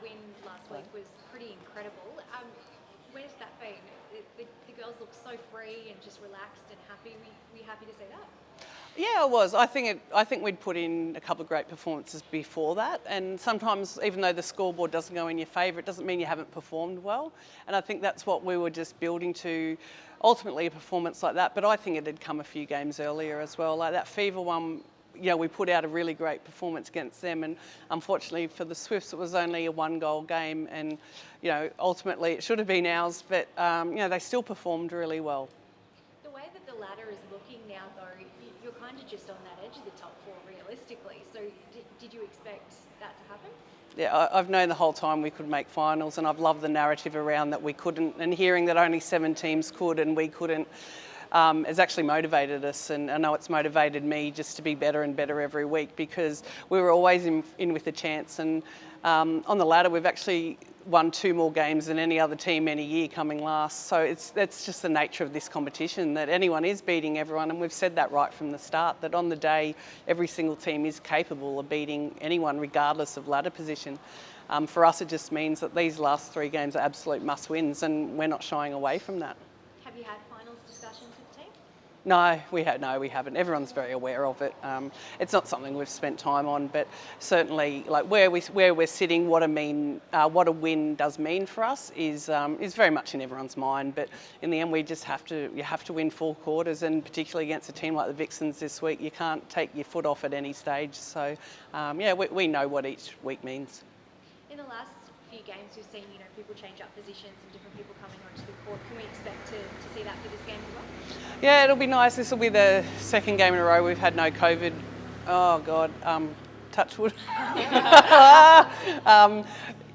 win last week was pretty incredible. Where's that been? The girls look so free and just relaxed and happy. Were you happy to see that? Yeah, it was. I think we'd put in a couple of great performances before that, and sometimes even though the scoreboard doesn't go in your favour, it doesn't mean you haven't performed well. And I think that's what we were just building to, ultimately a performance like that. But I think it had come a few games earlier as well. Like that Fever one, we put out a really great performance against them, and unfortunately for the Swifts, it was only a 1-goal game, and ultimately it should have been ours. But they still performed really well. The way that the ladder is looking now, though, you're kind of just on that edge of the top four realistically. So did you expect that to happen? Yeah, I've known the whole time we could make finals, and I've loved the narrative around that we couldn't, and hearing that only 7 teams could and we couldn't has actually motivated us, and I know it's motivated me just to be better and better every week, because we were always in with a chance. And on the ladder, we've actually won 2 more games than any other team any year coming last. So that's just the nature of this competition, that anyone is beating everyone, and we've said that right from the start, that on the day every single team is capable of beating anyone regardless of ladder position. For us, it just means that these last 3 games are absolute must-wins, and we're not shying away from that. Have you had finals discussions with the team? No, we haven't. Everyone's very aware of it. It's not something we've spent time on, but certainly, like where we're sitting, what a win does mean for us is very much in everyone's mind. But in the end, you have to win 4 quarters, and particularly against a team like the Vixens this week, you can't take your foot off at any stage. So, we know what each week means. In the last few games, we've seen people change up positions and different people coming onto the court. Can we expect to see that for this game as well? Yeah, it'll be nice. This will be the 2nd game in a row we've had no COVID. Oh God, touch wood.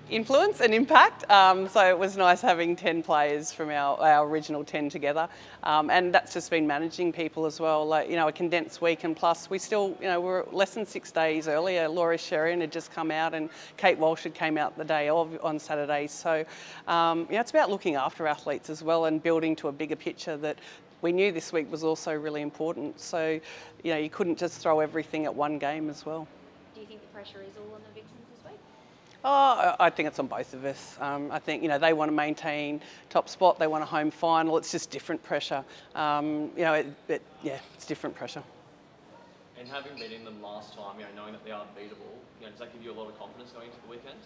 Influence and impact. So it was nice having 10 players from our original 10 together, and that's just been managing people as well. Like a condensed week, and plus we still we're less than 6 days earlier. Laura Sherian had just come out, and Kate Walsh had came out the day of on Saturday. So it's about looking after athletes as well, and building to a bigger picture that we knew this week was also really important. So you couldn't just throw everything at one game as well. Do you think the pressure is all on the Vixens this week? Oh, I think it's on both of us. I think they want to maintain top spot. They want a home final. It's just different pressure. It's different pressure. And having beaten them last time, knowing that they are beatable, does that give you a lot of confidence going into the weekend?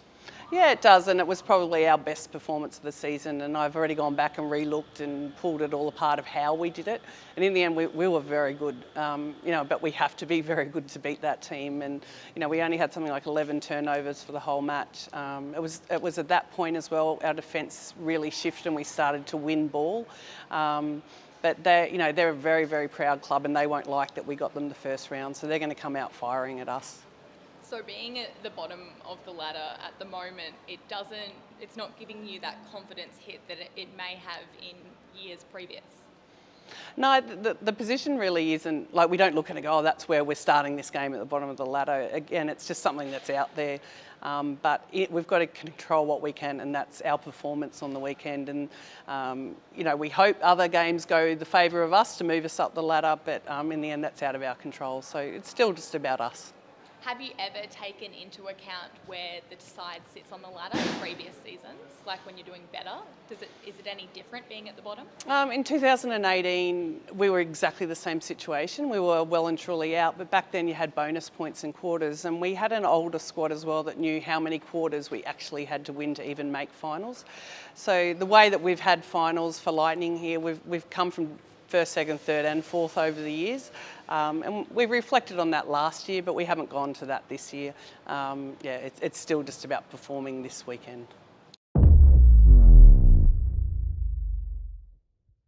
Yeah, it does, and it was probably our best performance of the season, and I've already gone back and re-looked and pulled it all apart of how we did it, and in the end we were very good, but we have to be very good to beat that team, and we only had something like 11 turnovers for the whole match. It was at that point as well our defence really shifted and we started to win ball. But they're a very, very proud club, and they won't like that we got them the first round, so they're going to come out firing at us. So being at the bottom of the ladder at the moment, it's not giving you that confidence hit that it may have in years previous? No, the position really isn't, we don't look at it and go, oh, that's where we're starting this game at the bottom of the ladder. Again, it's just something that's out there. But we've got to control what we can, and that's our performance on the weekend. And, we hope other games go the favour of us to move us up the ladder, but in the end, that's out of our control. So it's still just about us. Have you ever taken into account where the side sits on the ladder in previous seasons, like when you're doing better? Is it any different being at the bottom? In 2018, we were exactly the same situation. We were well and truly out, but back then you had bonus points and quarters, and we had an older squad as well that knew how many quarters we actually had to win to even make finals. So the way that we've had finals for Lightning here, we've come from first, second, third and fourth over the years. And we reflected on that last year, but we haven't gone to that this year. It's still just about performing this weekend.